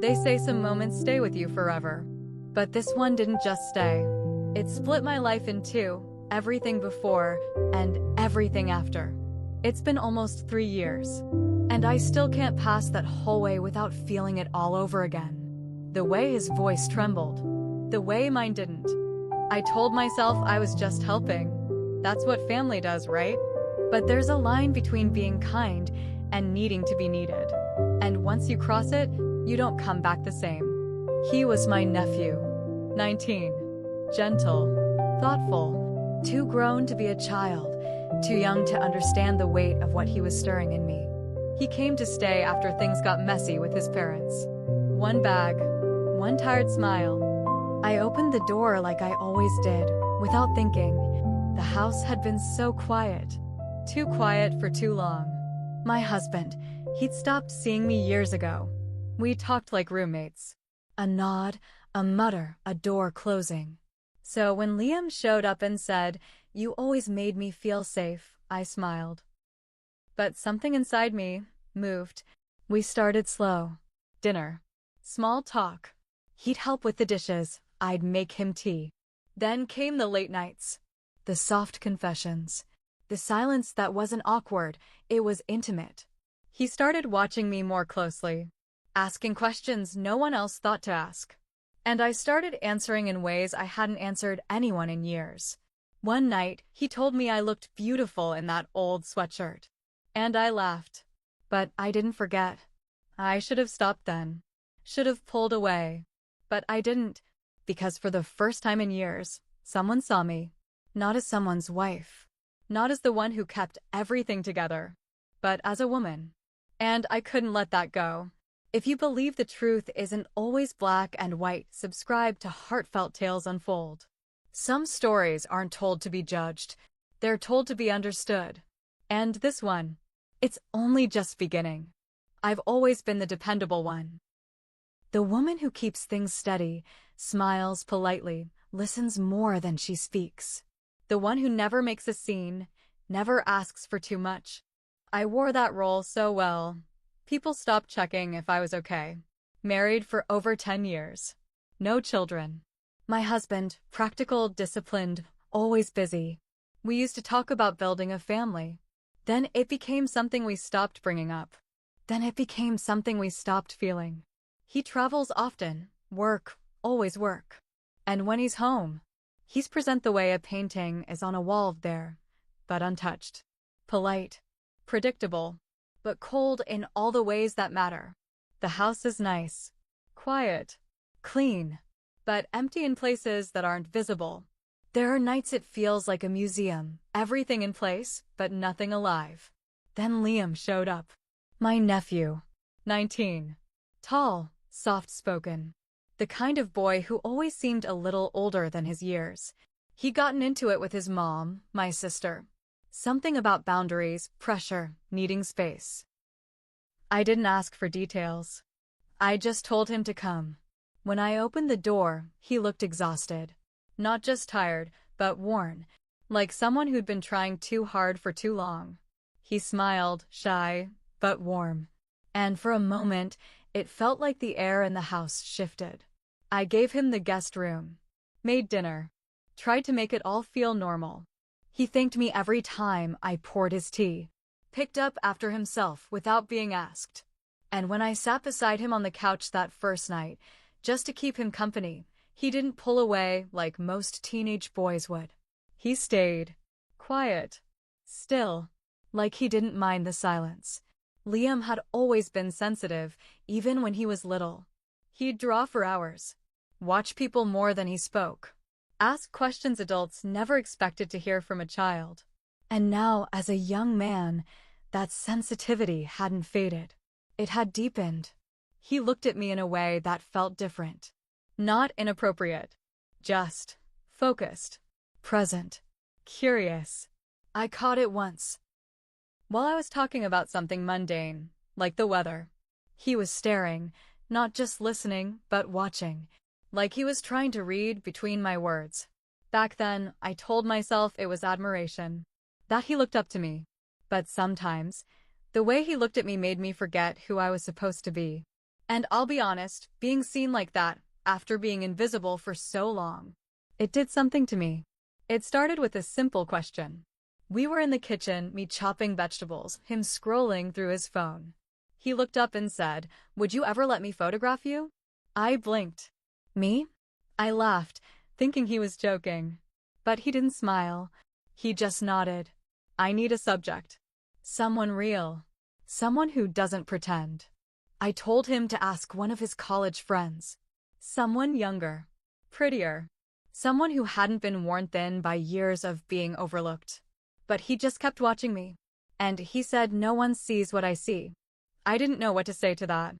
They say some moments stay with you forever. But this one didn't just stay. It split my life in two, everything before and everything after. It's been almost 3 years, and I still can't pass that hallway without feeling it all over again. The way his voice trembled, the way mine didn't. I told myself I was just helping. That's what family does, right? But there's a line between being kind and needing to be needed. And once you cross it, you don't come back the same. He was my nephew, 19, gentle, thoughtful, too grown to be a child, too young to understand the weight of what he was stirring in me. He came to stay after things got messy with his parents. One bag, one tired smile. I opened the door like I always did, without thinking. The house had been so quiet. Too quiet for too long. My husband, he'd stopped seeing me years ago. We talked like roommates. A nod, a mutter, a door closing. So when Liam showed up and said, "You always made me feel safe," I smiled. But something inside me moved. We started slow. Dinner. Small talk. He'd help with the dishes. I'd make him tea. Then came the late nights. The soft confessions. The silence that wasn't awkward, it was intimate. He started watching me more closely, asking questions no one else thought to ask. And I started answering in ways I hadn't answered anyone in years. One night, he told me I looked beautiful in that old sweatshirt. And I laughed. But I didn't forget. I should have stopped then. Should have pulled away. But I didn't, because for the first time in years, someone saw me. Not as someone's wife. Not as the one who kept everything together. But as a woman. And I couldn't let that go. If you believe the truth isn't always black and white, subscribe to Heartfelt Tales Unfold. Some stories aren't told to be judged. They're told to be understood. And this one, it's only just beginning. I've always been the dependable one. The woman who keeps things steady, smiles politely, listens more than she speaks. The one who never makes a scene, never asks for too much. I wore that role so well. People stopped checking if I was okay. Married for over 10 years. No children. My husband, practical, disciplined, always busy. We used to talk about building a family. Then it became something we stopped bringing up. Then it became something we stopped feeling. He travels often, work, always work. And when he's home, he's present the way a painting is on a wall there, but untouched. Polite, predictable, but cold in all the ways that matter. The house is nice, quiet, clean, but empty in places that aren't visible. There are nights it feels like a museum, everything in place, but nothing alive. Then Liam showed up. My nephew, 19. Tall, soft-spoken. The kind of boy who always seemed a little older than his years. He'd gotten into it with his mom, my sister. Something about boundaries, pressure, needing space. I didn't ask for details. I just told him to come. When I opened the door, he looked exhausted. Not just tired, but worn, like someone who'd been trying too hard for too long. He smiled, shy, but warm. And for a moment, it felt like the air in the house shifted. I gave him the guest room. Made dinner. Tried to make it all feel normal. He thanked me every time I poured his tea. Picked up after himself without being asked. And when I sat beside him on the couch that first night, just to keep him company, he didn't pull away like most teenage boys would. He stayed. Quiet. Still. Like he didn't mind the silence. Liam had always been sensitive, even when he was little. He'd draw for hours. Watch people more than he spoke. Ask questions adults never expected to hear from a child. And now, as a young man, that sensitivity hadn't faded. It had deepened. He looked at me in a way that felt different. Not inappropriate. Just focused. Present. Curious. I caught it once. While I was talking about something mundane, like the weather, he was staring, not just listening, but watching, like he was trying to read between my words. Back then, I told myself it was admiration, that he looked up to me. But sometimes, the way he looked at me made me forget who I was supposed to be. And I'll be honest, being seen like that, after being invisible for so long, it did something to me. It started with a simple question. We were in the kitchen, me chopping vegetables, him scrolling through his phone. He looked up and said, "Would you ever let me photograph you?" I blinked. Me? I laughed, thinking he was joking. But he didn't smile. He just nodded. I need a subject. Someone real. Someone who doesn't pretend. I told him to ask one of his college friends. Someone younger. Prettier. Someone who hadn't been worn thin by years of being overlooked. But he just kept watching me. And he said no one sees what I see. I didn't know what to say to that.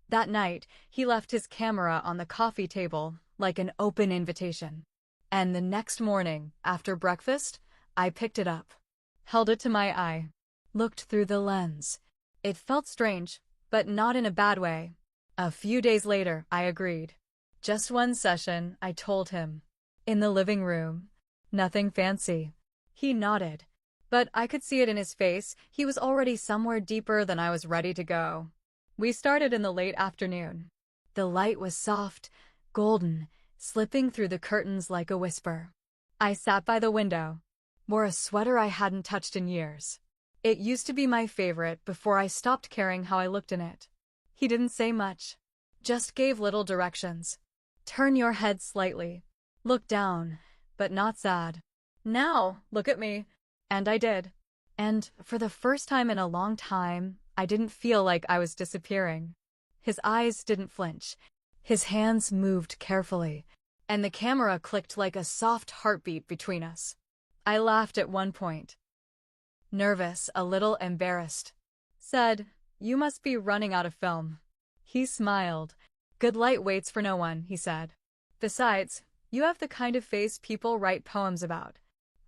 That night, he left his camera on the coffee table, like an open invitation. And the next morning, after breakfast, I picked it up, held it to my eye, looked through the lens. It felt strange, but not in a bad way. A few days later, I agreed. Just one session, I told him. In the living room. Nothing fancy. He nodded. But I could see it in his face, he was already somewhere deeper than I was ready to go. We started in the late afternoon. The light was soft, golden, slipping through the curtains like a whisper. I sat by the window, wore a sweater I hadn't touched in years. It used to be my favorite before I stopped caring how I looked in it. He didn't say much, just gave little directions. Turn your head slightly. Look down, but not sad. Now, look at me. And I did. And for the first time in a long time, I didn't feel like I was disappearing. His eyes didn't flinch. His hands moved carefully, and the camera clicked like a soft heartbeat between us. I laughed at one point. Nervous, a little embarrassed. Said, "You must be running out of film." He smiled. "Good light waits for no one," he said. "Besides, you have the kind of face people write poems about."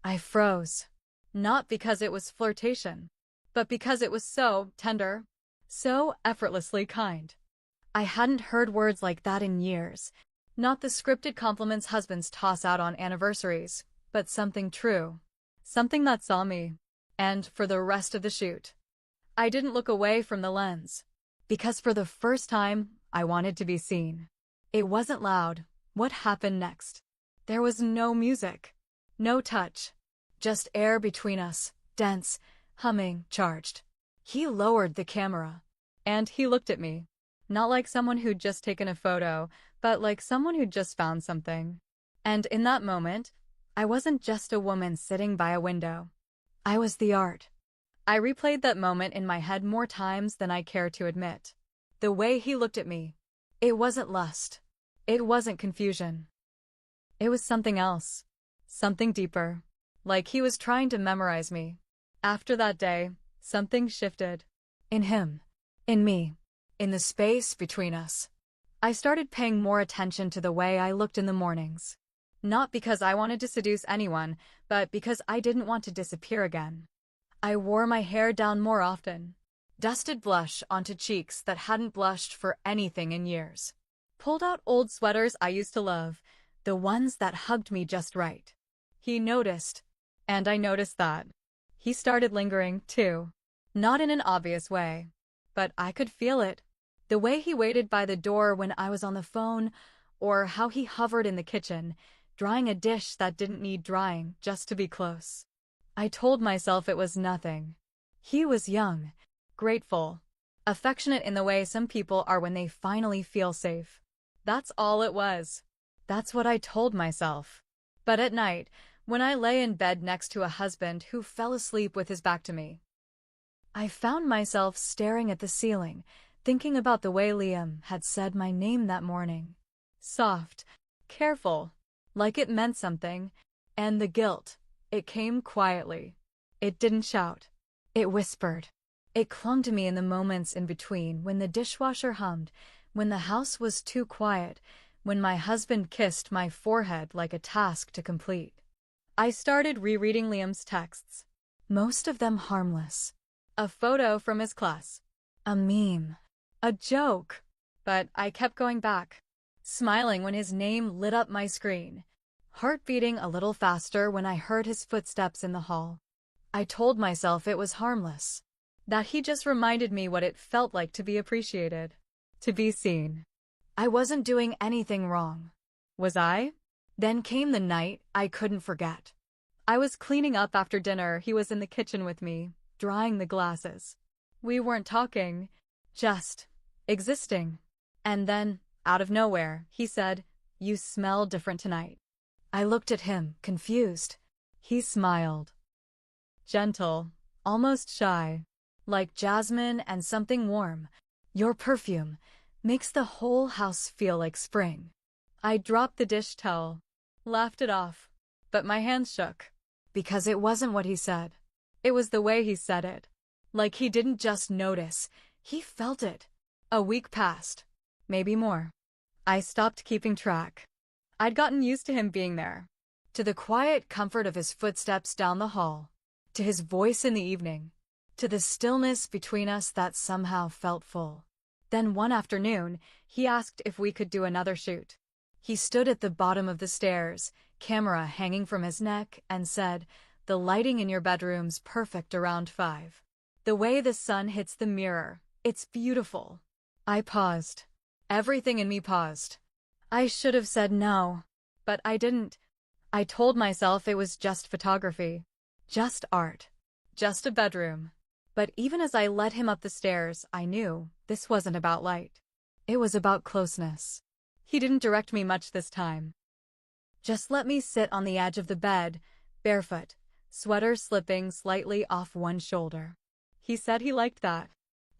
I froze. Not because it was flirtation, but because it was so tender, so effortlessly kind. I hadn't heard words like that in years. Not the scripted compliments husbands toss out on anniversaries, but something true. Something that saw me. And for the rest of the shoot, I didn't look away from the lens. Because for the first time, I wanted to be seen. It wasn't loud. What happened next? There was no music. No touch. Just air between us, dense, humming, charged. He lowered the camera. And he looked at me. Not like someone who'd just taken a photo, but like someone who'd just found something. And in that moment, I wasn't just a woman sitting by a window. I was the art. I replayed that moment in my head more times than I care to admit. The way he looked at me. It wasn't lust. It wasn't confusion. It was something else. Something deeper. Like he was trying to memorize me. After that day, something shifted. In him. In me. In the space between us. I started paying more attention to the way I looked in the mornings. Not because I wanted to seduce anyone, but because I didn't want to disappear again. I wore my hair down more often. Dusted blush onto cheeks that hadn't blushed for anything in years. Pulled out old sweaters I used to love, the ones that hugged me just right. He noticed. And I noticed that. He started lingering, too. Not in an obvious way. But I could feel it. The way he waited by the door when I was on the phone, or how he hovered in the kitchen, drying a dish that didn't need drying just to be close. I told myself it was nothing. He was young, grateful, affectionate in the way some people are when they finally feel safe. That's all it was. That's what I told myself. But at night, when I lay in bed next to a husband who fell asleep with his back to me, I found myself staring at the ceiling, thinking about the way Liam had said my name that morning. Soft, careful, like it meant something, and the guilt, it came quietly. It didn't shout. It whispered. It clung to me in the moments in between, when the dishwasher hummed, when the house was too quiet, when my husband kissed my forehead like a task to complete. I started rereading Liam's texts, most of them harmless. A photo from his class. A meme. A joke. But I kept going back, smiling when his name lit up my screen, heart beating a little faster when I heard his footsteps in the hall. I told myself it was harmless, that he just reminded me what it felt like to be appreciated. to be seen. I wasn't doing anything wrong. Was I? Then came the night I couldn't forget. I was cleaning up after dinner. He was in the kitchen with me, drying the glasses. We weren't talking, just existing. And then, out of nowhere, he said, "You smell different tonight." I looked at him, confused. He smiled. Gentle, almost shy, like jasmine and something warm. "Your perfume makes the whole house feel like spring." I dropped the dish towel, laughed it off, but my hands shook. Because it wasn't what he said. It was the way he said it. Like he didn't just notice, he felt it. A week passed. Maybe more. I stopped keeping track. I'd gotten used to him being there. To the quiet comfort of his footsteps down the hall. To his voice in the evening. To the stillness between us that somehow felt full. Then one afternoon, he asked if we could do another shoot. He stood at the bottom of the stairs, camera hanging from his neck, and said, "The lighting in your bedroom's perfect around 5. The way the sun hits the mirror, it's beautiful." I paused. Everything in me paused. I should have said no, but I didn't. I told myself it was just photography, just art, just a bedroom. But even as I led him up the stairs, I knew this wasn't about light. It was about closeness. He didn't direct me much this time. Just let me sit on the edge of the bed, barefoot, sweater slipping slightly off one shoulder. He said he liked that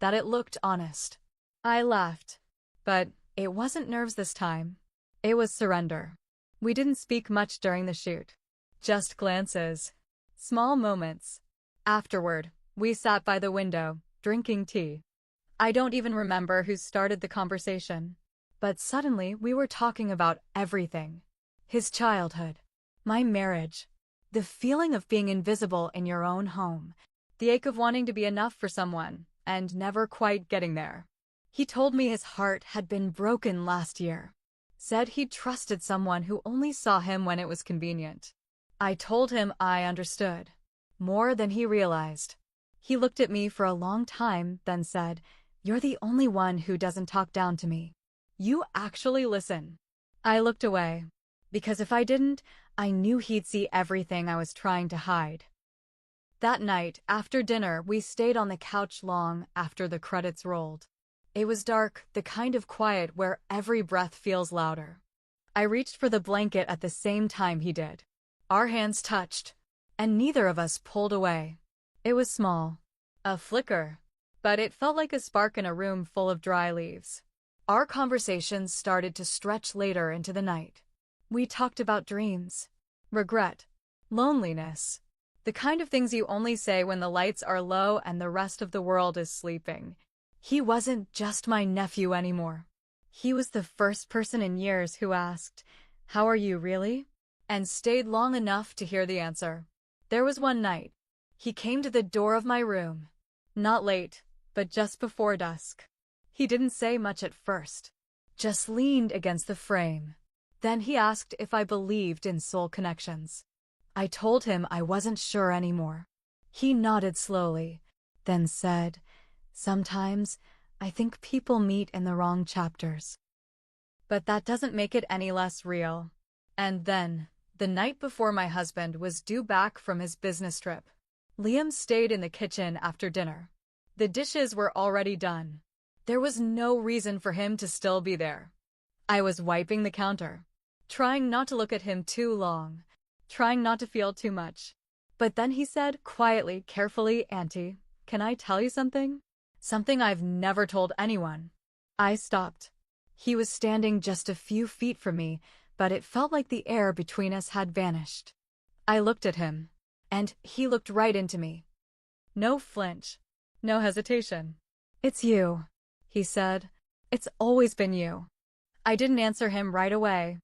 it looked honest. I laughed. But it wasn't nerves this time. It was surrender. We didn't speak much during the shoot. Just glances. Small moments. Afterward, we sat by the window, drinking tea. I don't even remember who started the conversation. But suddenly we were talking about everything. His childhood. My marriage. The feeling of being invisible in your own home. The ache of wanting to be enough for someone, and never quite getting there. He told me his heart had been broken last year. Said he'd trusted someone who only saw him when it was convenient. I told him I understood. More than he realized. He looked at me for a long time, then said, "You're the only one who doesn't talk down to me. You actually listen." I looked away. Because if I didn't, I knew he'd see everything I was trying to hide. That night, after dinner, we stayed on the couch long after the credits rolled. It was dark, the kind of quiet where every breath feels louder. I reached for the blanket at the same time he did. Our hands touched, and neither of us pulled away. It was small. A flicker. But it felt like a spark in a room full of dry leaves. Our conversations started to stretch later into the night. We talked about dreams, regret, loneliness, the kind of things you only say when the lights are low and the rest of the world is sleeping. He wasn't just my nephew anymore. He was the first person in years who asked, "How are you really?" and stayed long enough to hear the answer. There was one night. He came to the door of my room. Not late, but just before dusk. He didn't say much at first. Just leaned against the frame. Then he asked if I believed in soul connections. I told him I wasn't sure anymore. He nodded slowly, then said, "Sometimes I think people meet in the wrong chapters. But that doesn't make it any less real." And then, the night before my husband was due back from his business trip, Liam stayed in the kitchen after dinner. The dishes were already done. There was no reason for him to still be there. I was wiping the counter, trying not to look at him too long, trying not to feel too much. But then he said quietly, carefully, "Auntie, can I tell you something? Something I've never told anyone." I stopped. He was standing just a few feet from me, but it felt like the air between us had vanished. I looked at him, and he looked right into me. No flinch, no hesitation. "It's you," he said. "It's always been you." I didn't answer him right away.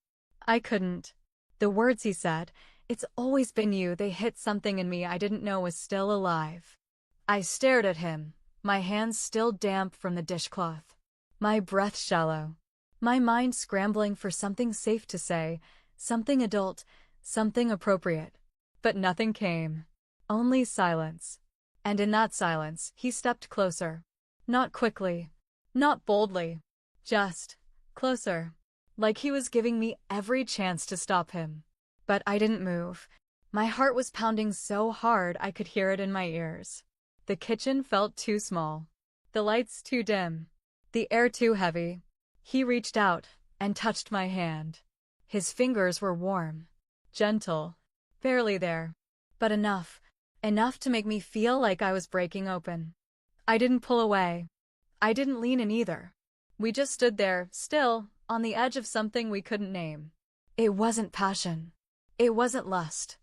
I couldn't. The words he said, "It's always been you," they hit something in me I didn't know was still alive. I stared at him, my hands still damp from the dishcloth, my breath shallow, my mind scrambling for something safe to say, something adult, something appropriate. But nothing came. Only silence. And in that silence, he stepped closer. Not quickly. Not boldly. Just closer. Like he was giving me every chance to stop him. But I didn't move. My heart was pounding so hard I could hear it in my ears. The kitchen felt too small. The lights too dim. The air too heavy. He reached out and touched my hand. His fingers were warm, gentle, barely there, but enough to make me feel like I was breaking open. I didn't pull away. I didn't lean in either. We just stood there, still, on the edge of something we couldn't name. It wasn't passion. It wasn't lust.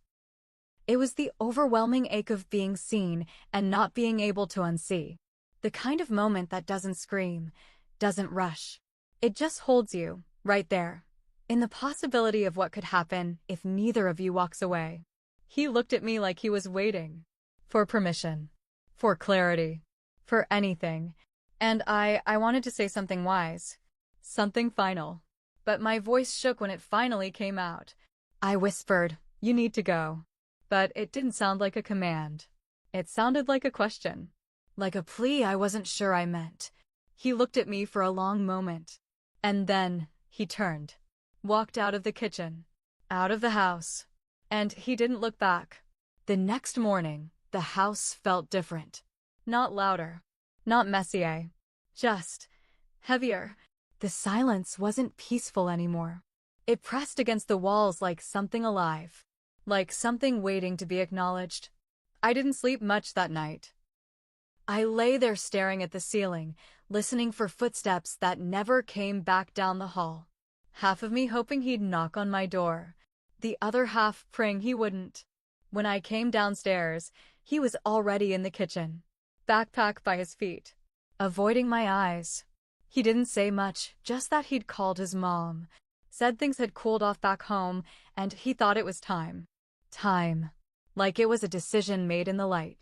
It was the overwhelming ache of being seen and not being able to unsee. The kind of moment that doesn't scream, doesn't rush. It just holds you, right there, in the possibility of what could happen if neither of you walks away. He looked at me like he was waiting. For permission. For clarity. For anything. And I wanted to say something wise. Something final. But my voice shook when it finally came out. I whispered, "You need to go." But it didn't sound like a command. It sounded like a question. Like a plea I wasn't sure I meant. He looked at me for a long moment. And then, he turned. Walked out of the kitchen. Out of the house. And he didn't look back. The next morning, the house felt different. Not louder. Not messier. Just heavier. The silence wasn't peaceful anymore. It pressed against the walls like something alive. Like something waiting to be acknowledged. I didn't sleep much that night. I lay there staring at the ceiling, listening for footsteps that never came back down the hall. Half of me hoping he'd knock on my door. The other half praying he wouldn't. When I came downstairs, he was already in the kitchen. Backpack by his feet. Avoiding my eyes. He didn't say much, just that he'd called his mom. Said things had cooled off back home, and he thought it was time. Time. Like it was a decision made in the light.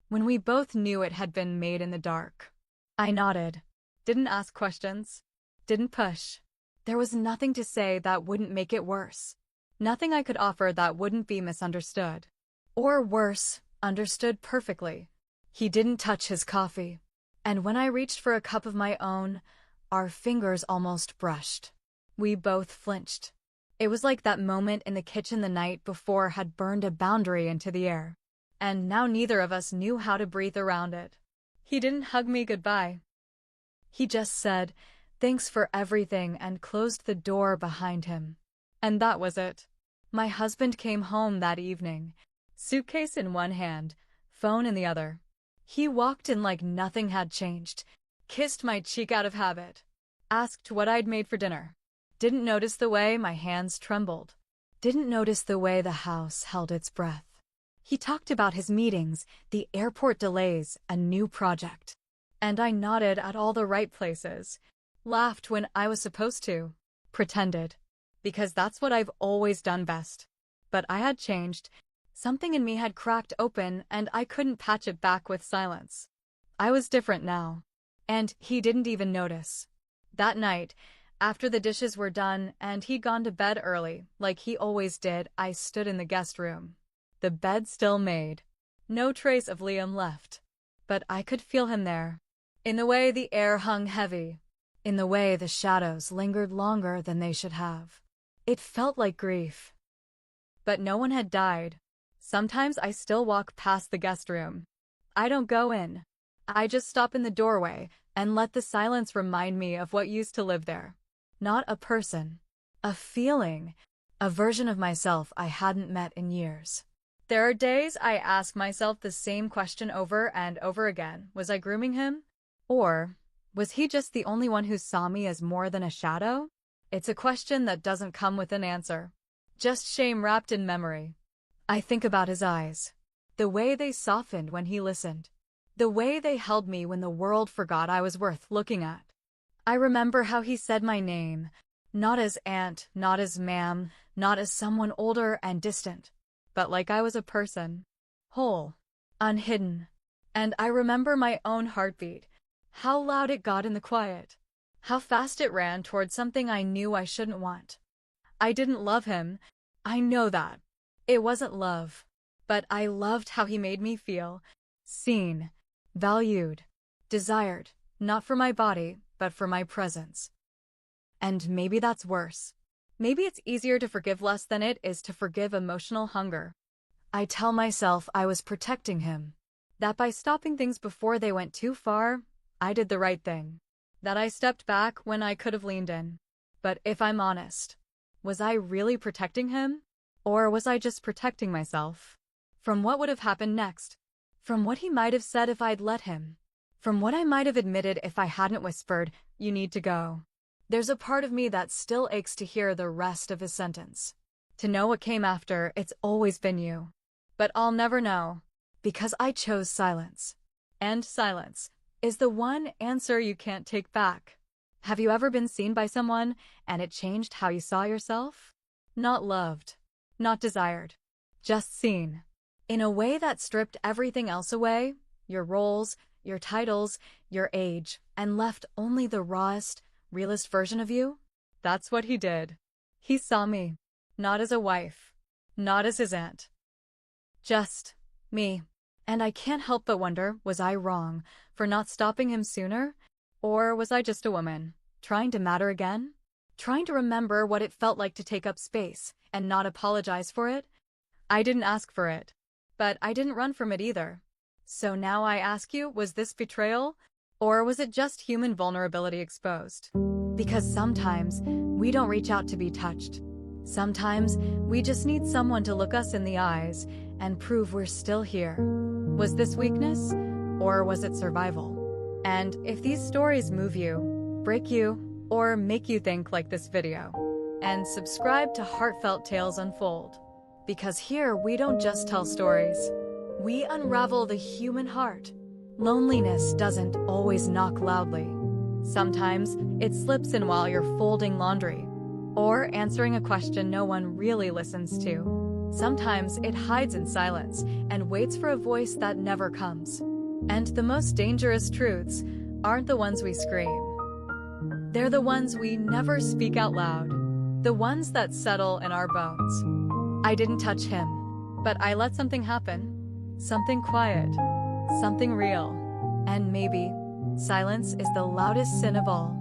When we both knew it had been made in the dark. I nodded. Didn't ask questions. Didn't push. There was nothing to say that wouldn't make it worse. Nothing I could offer that wouldn't be misunderstood. Or worse, understood perfectly. He didn't touch his coffee. And when I reached for a cup of my own, our fingers almost brushed. We both flinched. It was like that moment in the kitchen the night before had burned a boundary into the air. And now neither of us knew how to breathe around it. He didn't hug me goodbye. He just said, "Thanks for everything," and closed the door behind him. And that was it. My husband came home that evening, suitcase in one hand, phone in the other. He walked in like nothing had changed, kissed my cheek out of habit, asked what I'd made for dinner. Didn't notice the way my hands trembled. Didn't notice the way the house held its breath. He talked about his meetings, the airport delays, a new project. And I nodded at all the right places, laughed when I was supposed to, pretended. Because that's what I've always done best. But I had changed. Something in me had cracked open and I couldn't patch it back with silence. I was different now. And he didn't even notice. That night, after the dishes were done and he'd gone to bed early, like he always did, I stood in the guest room. The bed still made. No trace of Liam left. But I could feel him there. In the way the air hung heavy. In the way the shadows lingered longer than they should have. It felt like grief. But no one had died. Sometimes I still walk past the guest room. I don't go in. I just stop in the doorway and let the silence remind me of what used to live there. Not a person. A feeling. A version of myself I hadn't met in years. There are days I ask myself the same question over and over again. Was I grooming him? Or was he just the only one who saw me as more than a shadow? It's a question that doesn't come with an answer. Just shame wrapped in memory. I think about his eyes. The way they softened when he listened. The way they held me when the world forgot I was worth looking at. I remember how he said my name. Not as aunt, not as ma'am, not as someone older and distant. But like I was a person. Whole. Unhidden. And I remember my own heartbeat. How loud it got in the quiet. How fast it ran toward something I knew I shouldn't want. I didn't love him. I know that. It wasn't love. But I loved how he made me feel. Seen. Valued. Desired. Not for my body, but for my presence. And maybe that's worse. Maybe it's easier to forgive less than it is to forgive emotional hunger. I tell myself I was protecting him. That by stopping things before they went too far, I did the right thing. That I stepped back when I could have leaned in. But if I'm honest, was I really protecting him? Or was I just protecting myself? From what would have happened next? From what he might have said if I'd let him? From what I might have admitted if I hadn't whispered, "You need to go." There's a part of me that still aches to hear the rest of his sentence. To know what came after, it's always been you. But I'll never know, because I chose silence. And silence is the one answer you can't take back. Have you ever been seen by someone and it changed how you saw yourself? Not loved, not desired, just seen. In a way that stripped everything else away, your roles, your titles, your age, and left only the rawest, realest version of you? That's what he did. He saw me, not as a wife, not as his aunt. Just me. And I can't help but wonder, was I wrong for not stopping him sooner? Or was I just a woman, trying to matter again? Trying to remember what it felt like to take up space and not apologize for it? I didn't ask for it, but I didn't run from it either. So now I ask you, was this betrayal? Or was it just human vulnerability exposed? Because sometimes we don't reach out to be touched. Sometimes we just need someone to look us in the eyes and prove we're still here. Was this weakness, or was it survival? And if these stories move you, break you, or make you think like this video, and subscribe to Heartfelt Tales Unfold. Because here we don't just tell stories, we unravel the human heart. Loneliness doesn't always knock loudly. Sometimes it slips in while you're folding laundry, or answering a question no one really listens to. Sometimes it hides in silence and waits for a voice that never comes. And the most dangerous truths aren't the ones we scream. They're the ones we never speak out loud, the ones that settle in our bones. I didn't touch him, but I let something happen. Something quiet, something real. And maybe silence is the loudest sin of all.